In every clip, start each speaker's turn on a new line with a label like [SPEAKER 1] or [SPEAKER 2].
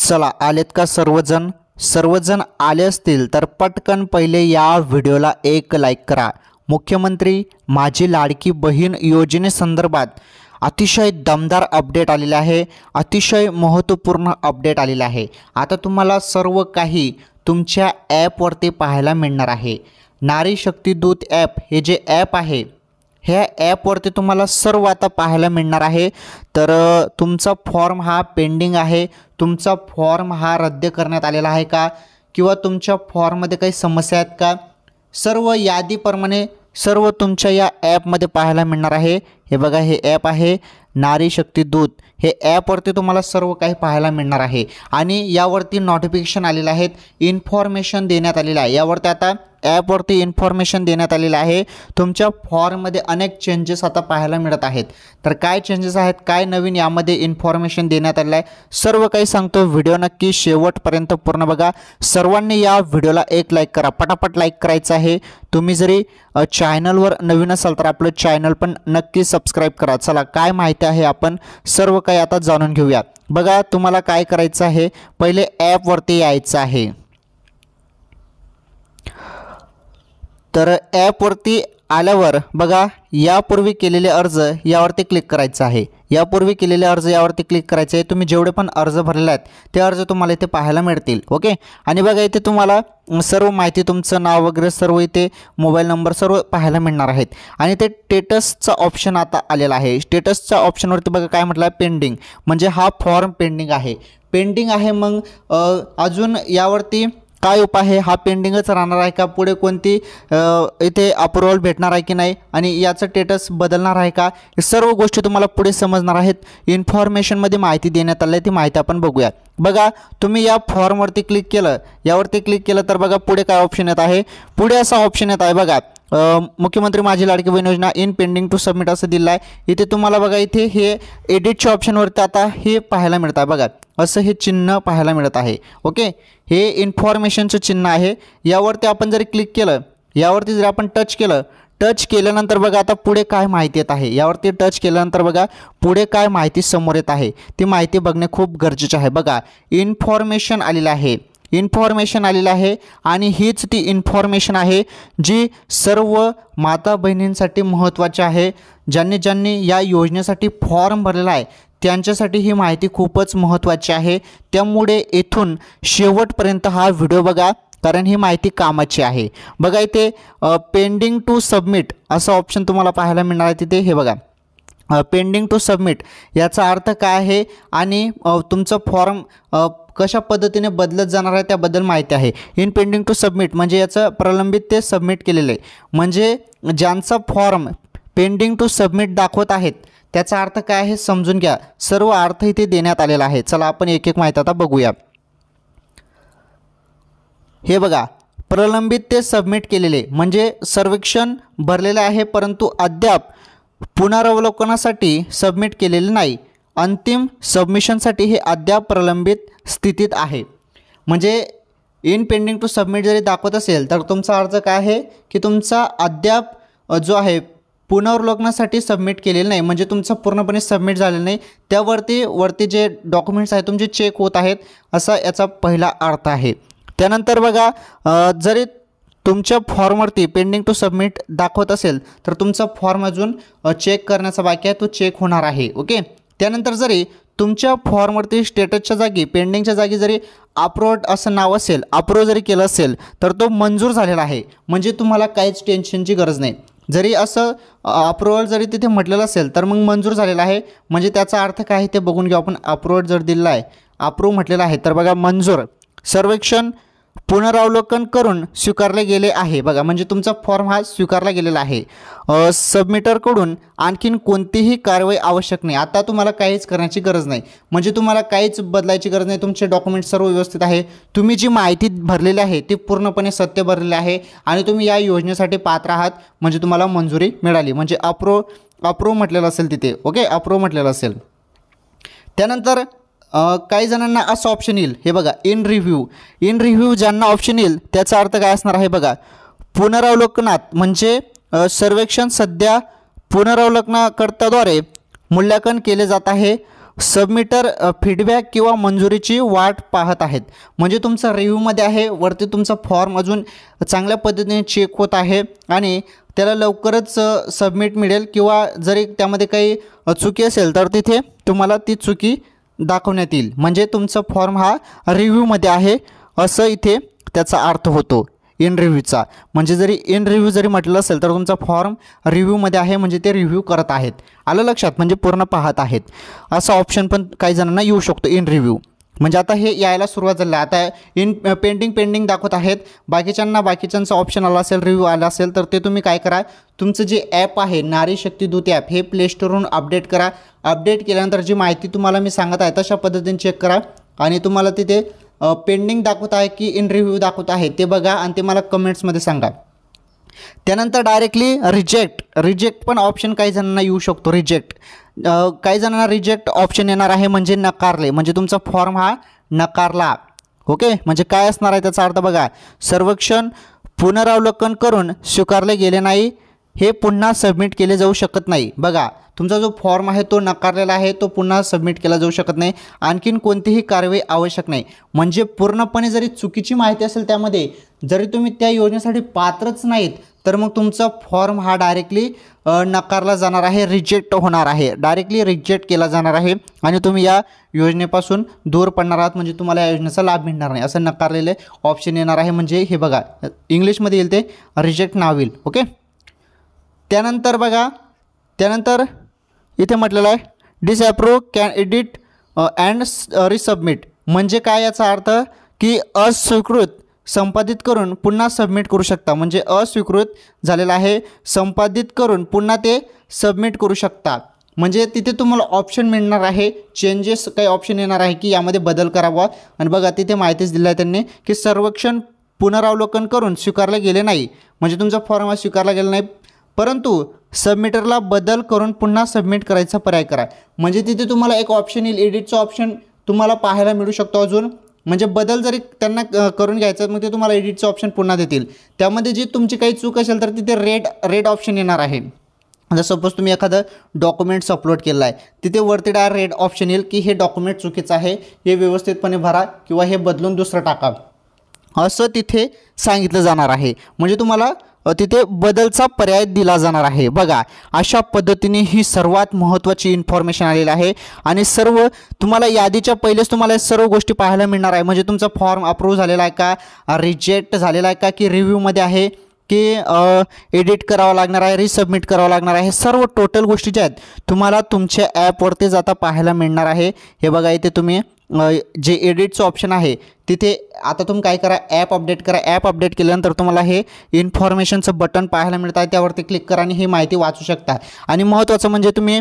[SPEAKER 1] चला आलेत का सर्वजण सर्वजण आले असतील तर पटकन पहिले या व्हिडिओला एक लाईक करा। मुख्यमंत्री माझी लाडकी बहीण योजनेसंदर्भात अतिशय दमदार अपडेट आलेला आहे, अतिशय महत्त्वपूर्ण अपडेट आलेला आहे। आता तुम्हाला सर्व काही तुमच्या ॲपवरती पाहायला मिळणार आहे। नारी शक्ती दूत ॲप हे जे ॲप आहे ह्या ॲपवरती तुम्हाला सर्व आता पाहायला मिळणार आहे। तर तुमचा फॉर्म हा पेंडिंग आहे, तुमचा फॉर्म हा रद्द करण्यात आलेला आहे का, किंवा तुमच्या फॉर्ममध्ये काही समस्या आहेत का, सर्व यादीप्रमाणे सर्व तुमच्या या ॲपमध्ये पाहायला मिळणार आहे। हे बघा, हे ॲप आहे नारी शक्ती दूत। हे ॲपवरती तुम्हाला सर्व काही पाहायला मिळणार आहे आणि यावरती नोटिफिकेशन आलेले आहेत, इन्फॉर्मेशन देण्यात आलेलं आहे। यावरती आता ॲपवरती इन्फॉर्मेशन देण्यात आलेलं आहे। तुमच्या फॉर्ममध्ये अनेक चेंजेस आता पाहायला मिळत आहेत। तर काय चेंजेस आहेत, काय नवीन यामध्ये इन्फॉर्मेशन देण्यात आलेलं आहे, सर्व काही सांगतो। व्हिडिओ नक्की शेवटपर्यंत पूर्ण बघा। सर्वांनी या व्हिडिओला एक लाईक करा, पटापट लाईक करायचं आहे। तुम्ही जरी चॅनलवर नवीन असाल तर आपलं चॅनल पण नक्की सबस्क्राईब करा। चला काय माहिती आहे आपण सर्व काही आता जाणून घेऊया। बघा, तुम्हाला काय करायचं आहे, पहिले ॲपवरती यायचं आहे। तर ॲपवरती आल्यावर बघा, यापूर्वी केलेले अर्ज यावरती क्लिक करायचं आहे। यापूर्वी केलेले अर्ज यावरती क्लिक करायचे आहे। तुम्ही जेवढे पण अर्ज भरलेले आहेत ते अर्ज तुम्हाला इथे पाहायला मिळतील। ओके, आणि बघा इथे तुम्हाला सर्व माहिती, तुमचं नाव वगैरे सर्व इथे, मोबाईल नंबर सर्व पाहायला मिळणार आहेत। आणि ते स्टेटसचा ऑप्शन आता आलेला आहे। स्टेटसच्या ऑप्शनवरती बघा काय म्हटलं आहे, पेंडिंग, म्हणजे हा फॉर्म पेंडिंग आहे। पेंडिंग आहे मग अजून यावरती काय उपाय आहे, हा पेंडिंगच राहणार आहे का, पुढे कोणती इथे अप्रूव्हल भेटणार आहे की नाही, आणि याचं स्टेटस बदलणार आहे का, हे सर्व गोष्टी तुम्हाला पुढे समजणार आहेत। इन्फॉर्मेशनमध्ये माहिती देण्यात आली आहे, ती माहिती आपण बघूया। बघा, तुम्ही या फॉर्मवरती क्लिक केलं, यावरती क्लिक केलं तर बघा पुढे काय ऑप्शन येत आहे, पुढे असा ऑप्शन येत आहे बघा, मुख्यमंत्री माझी लाडकी बहीण योजना इन पेंडिंग टू सबमिट असं दिलं आहे। इथे तुम्हाला बघा इथे हे एडिटच्या ऑप्शनवरती आता हे पाहायला मिळत आहे बघा, असं हे चिन्ह पाहायला मिळत आहे। ओके, हे इन्फॉर्मेशनचं चिन्ह आहे। यावरती आपण जरी क्लिक केलं, यावरती जर आपण टच केल्यानंतर बघा आता पुढे काय माहिती येत आहे। यावरती टच केल्यानंतर बघा पुढे काय माहिती समोर येत आहे, ती माहिती बघणे खूप गरजेचे आहे। बघा, इन्फॉर्मेशन आलेलं आहे, इन्फॉर्मेशन आलेलं आहे, आणि हीच ती इन्फॉर्मेशन आहे जी सर्व माता बहिणींसाठी महत्त्वाची आहे। ज्यांनी या योजनेसाठी फॉर्म भरलेला आहे त्यांच्यासाठी ही माहिती खूपच महत्त्वाची आहे। त्यामुळे इथून शेवटपर्यंत हा व्हिडिओ बघा, कारण ही माहिती कामाची आहे। बघा इथे पेंडिंग टू सबमिट असं ऑप्शन तुम्हाला पाहायला मिळणार आहे तिथे। हे बघा, पेंडिंग टू सबमिट याचा अर्थ काय आहे आणि तुमचं फॉर्म कशा पद्धतीने बदलत जाणार आहे त्याबद्दल माहिती आहे। इन पेंडिंग टू सबमिट म्हणजे याचं प्रलंबित ते सबमिट केलेलं आहे, म्हणजे ज्यांचा फॉर्म पेंडिंग टू सबमिट दाखवत आहेत त्याचा अर्थ काय आहे समजून घ्या। सर्व अर्थ इथे देण्यात आलेला आहे। चला आपण एक एक माहिती आता बघूया। हे बघा, प्रलंबित ते सबमिट केलेले म्हणजे सर्वेक्षण भरलेले आहे परंतु अद्याप पुनरावलोकनासाठी सबमिट केलेले नाही। अंतिम सबमिशनसाठी हे अद्याप प्रलंबित स्थितीत आहे। म्हणजे इन पेंडिंग टू सबमिट जरी दाखवत असेल तर तुमचा अर्ज काय आहे की तुमचा अद्याप जो आहे पुनरावलोकनासाठी सबमिट केलेलं नाही, म्हणजे तुमचं पूर्णपणे सबमिट झालेलं नाही। वरती जे डॉक्युमेंट्स आहेत तुमचे चेक होत आहेत, असा याचा पहिला अर्थ आहे। त्यानंतर बघा, जरी तुमच्या फॉर्मवरती पेंडिंग टू सबमिट दाखवत असेल तर तुमचा फॉर्म अजून चेक करण्याचा बाकी आहे, तो चेक होणार आहे। ओके, त्यानंतर जरी तुमच्या फॉर्मवरती स्टेटसच्या जागी, पेंडिंगच्या जागी जरी अप्रूव्ड असं नाव असेल, अप्रूव्ह जरी केलं असेल तर तो मंजूर झालेला आहे, म्हणजे तुम्हाला काहीच टेन्शनची गरज नाही। जरी असं अप्रूव्हल जरी तिथे म्हटलेलं असेल तर मग मंजूर झालेला आहे, म्हणजे त्याचा अर्थ काय आहे ते बघून घेऊ आपण। अप्रूव्ड जर दिलेला आहे, अप्रूव्ह म्हटलेलं आहे तर बघा मंजूर, सर्वेक्षण पुनरावलोकन करून स्वीकारले गेले आहे। बघा, म्हणजे तुमचा फॉर्म हा स्वीकारला गेलेला आहे। सबमिटरकडून आणखीन कोणतीही कारवाई आवश्यक नाही। आता तुम्हाला काहीच करण्याची गरज नाही, म्हणजे तुम्हाला काहीच बदलायची गरज नाही। तुमचे डॉक्युमेंट सर्व व्यवस्थित आहे, तुम्ही जी माहिती भरलेली आहे ती पूर्णपणे सत्य भरलेली आहे, आणि तुम्ही या योजनेसाठी पात्र आहात, म्हणजे तुम्हाला मंजुरी मिळाली, म्हणजे अप्रूव्ह म्हटलेलं असेल तिथे। ओके, अप्रूव्ह म्हटलेलं असेल। त्यानंतर काही जणांना असं ऑप्शन येईल, हे बघा, इन रिव्ह्यू ज्यांना ऑप्शन येईल त्याचा अर्थ काय असणार आहे बघा, पुनरावलोकनात म्हणजे सर्वेक्षण सध्या पुनरावलोकनकर्त्याद्वारे मूल्यांकन केले जात आहे, सबमिटर फीडबॅक किंवा मंजुरीची वाट पाहत आहेत. म्हणजे तुमचा रिव्ह्यूमध्ये आहे, वरती तुमचा फॉर्म अजून चांगल्या पद्धतीने चेक होत आहे आणि त्याला लवकरच सबमिट मिळेल किंवा जरी त्यामध्ये काही चुकी असेल तर तिथे तुम्हाला ती चुकी दाखवण्यात येईल. म्हणजे तुमचा फॉर्म हा रिव्ह्यूमध्ये आहे असं इथे त्याचा अर्थ होतो इन रिव्ह्यूचा. म्हणजे जरी इन रिव्ह्यू जरी म्हटलं असेल तर तुमचा फॉर्म रिव्ह्यूमध्ये आहे, म्हणजे ते रिव्ह्यू करत आहेत. आलं लक्षात? म्हणजे पूर्ण पाहत आहेत असा ऑप्शन पण काही जणांना येऊ शकतो इन रिव्ह्यू. म्हणजे आता हे यायला सुरुवात झाली आहे. आता इन पेंडिंग दाखवत आहेत. बाकीच्यांचा ऑप्शन आला असेल, रिव्ह्यू आला असेल तर ते तुम्ही काय करा, तुमचं जे ॲप आहे नारी शक्ती दूत ॲप हे प्ले स्टोरवरून अपडेट करा. अपडेट केल्यानंतर जी माहिती तुम्हाला मी सांगत आहे तशा पद्धतीने चेक करा आणि तुम्हाला तिथे पेंडिंग दाखवत आहे की इन रिव्ह्यू दाखवत आहे ते बघा आणि ते मला कमेंट्समध्ये सांगा. त्यानंतर डायरेक्टली रिजेक्ट पण ऑप्शन काही जणांना येऊ शकतो. काही जणांना रिजेक्ट ऑप्शन येणार आहे म्हणजे नकारले, म्हणजे तुमचा फॉर्म हा नकारला. ओके, म्हणजे काय असणार आहे त्याचा अर्थ बघा, सर्वेक्षण पुनरावलोकन करून स्वीकारले गेले नाही, हे पुन्हा सबमिट केले जाऊ शकत नाही. बघा, तुमचा जो फॉर्म आहे तो नकारलेला आहे, तो पुन्हा सबमिट केला जाऊ शकत नाही. आणखीन कोणतीही कारवाई आवश्यक नाही. म्हणजे पूर्णपणे जरी चुकीची माहिती असेल त्यामध्ये, जरी तुम्ही त्या योजनेसाठी पात्रच नाहीत तर मग तुमचा फॉर्म हा डायरेक्टली नकारला जाणार आहे, रिजेक्ट होणार आहे, डायरेक्टली रिजेक्ट केला जाणार आहे आणि तुम्ही या योजनेपासून दूर पडणार आहात. म्हणजे तुम्हाला या योजनेचा लाभ मिळणार नाही असं नकारलेले ऑप्शन येणार आहे. म्हणजे हे बघा इंग्लिशमध्ये येईल ते रिजेक्ट नाव येईल. ओके, त्यानंतर बघा, त्यानंतर इथे म्हटलेलं आहे disapprove can edit and resubmit. म्हणजे काय याचा अर्थ की अस्वीकृत संपादित करून पुन्हा सबमिट करू शकता. म्हणजे अस्वीकृत झालेलं आहे, संपादित करून पुन्हा ते सबमिट करू शकता. म्हणजे तिथे तुम्हाला ऑप्शन मिळणार आहे, चेंजेस काही ऑप्शन येणार आहे की यामध्ये बदल करावा. आणि बघा तिथे माहितीच दिली आहे त्यांनी की सर्वेक्षण पुनरावलोकन करून स्वीकारले गेले नाही, म्हणजे तुमचा फॉर्म हा स्वीकारला गेला नाही, परंतु सबमिटरला बदल करून पुन्हा सबमिट करायचा पर्याय करा. म्हणजे तिथे तुम्हाला एक ऑप्शन येईल, एडिटचं ऑप्शन तुम्हाला पाहायला मिळू शकतो अजून. म्हणजे बदल जरी त्यांना करून घ्यायचं मग ते तुम्हाला एडिटचं ऑप्शन पुन्हा देतील. त्यामध्ये जी तुमची काही चूक असेल तर तिथे रेड ऑप्शन येणार आहे. जर सपोज तुम्ही एखादं डॉक्युमेंट्स अपलोड केलं आहे, तिथे वरती रेड ऑप्शन येईल की हे डॉक्युमेंट चुकीचं आहे, हे व्यवस्थितपणे भरा किंवा हे बदलून दुसरं टाका असं तिथे सांगितलं जाणार आहे. म्हणजे तुम्हाला तिथे बदलचा पर्याय दिला जाणार आहे. बघा, अशा पद्धतीने ही सर्वात महत्त्वाची इन्फॉर्मेशन आलेली आहे आणि सर्व तुम्हाला यादीच्या पहिलेच तुम्हाला सर्व गोष्टी पाहायला मिळणार आहे. म्हणजे तुमचा फॉर्म अप्रूव्ह झालेला आहे का, रिजेक्ट झालेला आहे का, की रिव्ह्यूमध्ये आहे की एडिट करावं लागणार आहे, रिसबमिट करावं लागणार आहे. सर्व टोटल गोष्टी ज्या आहेत तुम्हाला तुमच्या ॲपवरती जाता पाहायला मिळणार आहे. हे बघा इथे तुम्ही जे एडिटचं ऑप्शन आहे तिथे आता तुम्ही काय करा, ॲप अपडेट करा. ॲप अपडेट केल्यानंतर तुम्हाला हे इन्फॉर्मेशनचं बटन पाहायला मिळतं आहे, त्यावरती क्लिक करा आणि ही माहिती वाचू शकता. आणि महत्त्वाचं म्हणजे तुम्ही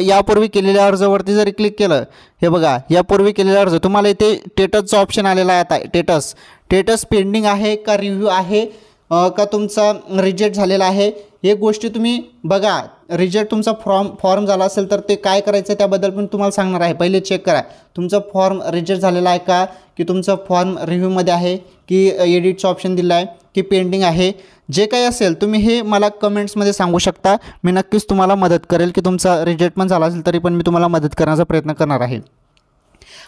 [SPEAKER 1] यापूर्वी केलेल्या अर्जावरती जरी क्लिक केलं, हे बघा यापूर्वी केलेला अर्ज तुम्हाला इथे स्टेटसचं ऑप्शन आलेला आहे. आता स्टेटस पेंडिंग आहे का रिव्ह्यू आहे का तुमचा रिजेक्ट झालेला आहे, हे गोष्टी तुम्ही बघा. रिजेक्ट तुमचा फॉर्म झाला असेल तर ते काय करायचं त्याबद्दल पण तुम्हाला सांगणार आहे. पहिले चेक करा तुमचा फॉर्म रिजेक्ट झालेला आहे का, की तुमचा फॉर्म रिव्ह्यूमध्ये आहे, की एडिटचं ऑप्शन दिलं आहे, की पेंडिंग आहे. जे काही असेल तुम्ही हे मला कमेंट्समध्ये सांगू शकता. मी नक्कीच तुम्हाला मदत करेल की तुमचा रिजेक्ट पण झाला असेल तरी पण मी तुम्हाला मदत करण्याचा प्रयत्न करणार आहे.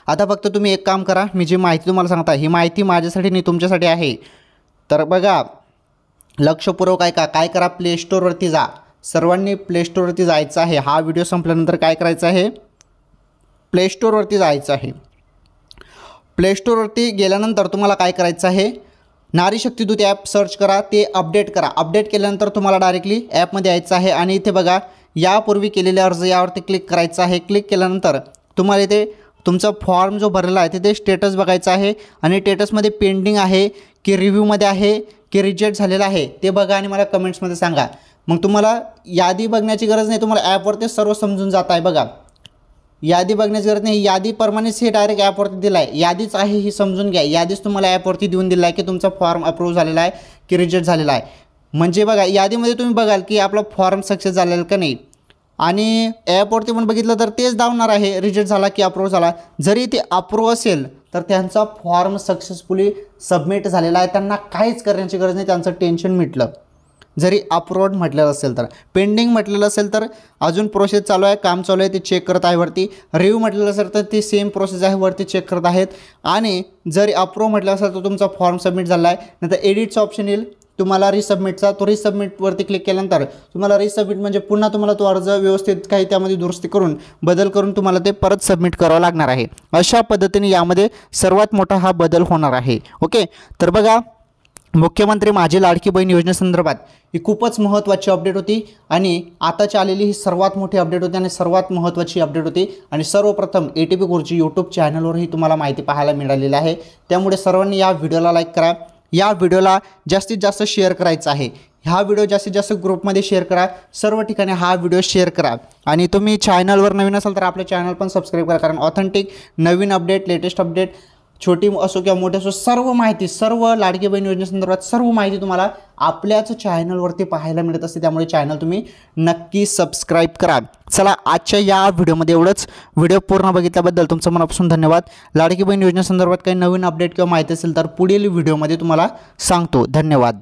[SPEAKER 1] आता फक्त तुम्ही एक काम करा, मी जी माहिती तुम्हाला सांगता ही माहिती माझ्यासाठी नाही तुमच्यासाठी आहे. तर बघा लक्षपूर्वक ऐका, काय करा, प्ले स्टोअरवरती जा. सर्वांनी प्ले स्टोअरवरती जायचं आहे. हा व्हिडिओ संपल्यानंतर काय करायचं आहे, प्ले स्टोअरवरती जायचं आहे. प्ले स्टोअरवरती गेल्यानंतर तुम्हाला काय करायचं आहे, नारी शक्ती दूत ॲप सर्च करा, ते अपडेट करा. अपडेट केल्यानंतर तुम्हाला डायरेक्टली ॲपमध्ये यायचं आहे आणि इथे बघा यापूर्वी केलेले अर्ज यावरती क्लिक करायचं आहे. क्लिक केल्यानंतर तुम्हाला इथे तुमचा फॉर्म जो भरलेला आहे तिथे स्टेटस बघायचं आहे आणि स्टेटसमध्ये पेंडिंग आहे की रिव्ह्यूमध्ये आहे की रिजेक्ट झालेला आहे ते बघा आणि मला कमेंट्समध्ये सांगा. मग तुम्हाला यादी बघण्याची गरज नाही, तुम्हाला ॲपवरती सर्व समजून जात आहे. बघा यादी बघण्याची गरज नाही, यादीप्रमाणेच हे डायरेक्ट ॲपवरती दिलं आहे. यादीच आहे ही समजून घ्या. यादीच तुम्हाला ॲपवरती देऊन दिलं आहे की तुमचा फॉर्म अप्रूव्ह झालेला आहे की रिजेक्ट झालेला आहे. म्हणजे बघा यादीमध्ये तुम्ही बघाल की आपला फॉर्म सक्सेस झालेला का नाही, आणि ॲपवरती पण बघितलं तर तेच दाखवणार आहे रिजेक्ट झाला की अप्रूव्ह झाला. जरी ते अप्रूव्ह असेल तर त्यांचा फॉर्म सक्सेसफुली सबमिट झालेला आहे, त्यांना काहीच करण्याची गरज नाही, त्यांचं टेन्शन मिटलं. जरी अप्रूव्ड म्हटलेलं असेल तर. पेंडिंग म्हटलेलं असेल तर अजून प्रोसेस चालू आहे, काम चालू आहे, ते चेक करत आहे वरती. रिव्ह्यू म्हटलेलं असेल तर ती सेम प्रोसेस आहे, वरती चेक करत आहेत. आणि जरी अप्रूव्ह म्हटलं असेल तर तुमचा फॉर्म सबमिट झाला आहे. नंतर एडिटचा ऑप्शन येईल तुम्हाला रिसबमिटचा. तो रिसबमिटवरती क्लिक केल्यानंतर तुम्हाला रिसबमिट म्हणजे पुन्हा तुम्हाला तो अर्ज व्यवस्थित काही त्यामध्ये दुरुस्ती करून बदल करून तुम्हाला ते परत सबमिट करावं लागणार आहे. अशा पद्धतीने यामध्ये सर्वात मोठा हा बदल होणार आहे. ओके, तर बघा, मुख्यमंत्री माझी लाडकी बहीण योजनेसंदर्भात ही खूपच महत्त्वाची अपडेट होती आणि आताची आलेली ही सर्वात मोठी अपडेट होती आणि सर्वात महत्त्वाची अपडेट होती. आणि सर्वप्रथम ATP गुरुजी यूट्यूब चॅनलवरही तुम्हाला माहिती पाहायला मिळालेली आहे. त्यामुळे सर्वांनी या व्हिडिओला लाईक करा, या व्हिडिओला जास्तीत जास्त शेअर करायचा आहे. हा व्हिडिओ जास्तीत जास्त ग्रुपमध्ये शेअर करा, सर्व ठिकाणी हा व्हिडिओ शेअर करा. आणि तुम्ही चॅनलवर नवीन असाल तर आपल्या चॅनल पण सबस्क्राईब करा, कारण ऑथेंटिक नवीन अपडेट, लेटेस्ट अपडेट, छोटी असो किंवा मोठी असो, सर्व माहिती, सर्व लाडकी बहीण योजनेसंदर्भात सर्व माहिती तुम्हाला आपल्याच चॅनलवरती पाहायला मिळत असते. त्यामुळे चॅनल तुम्ही नक्की सबस्क्राईब करा. चला, आजच्या या व्हिडिओमध्ये एवढंच. व्हिडिओ पूर्ण बघितल्याबद्दल तुमचं मनापासून धन्यवाद. लाडकी बहीण योजनेसंदर्भात काही नवीन अपडेट किंवा माहिती असेल तर पुढील व्हिडिओमध्ये तुम्हाला सांगतो. धन्यवाद.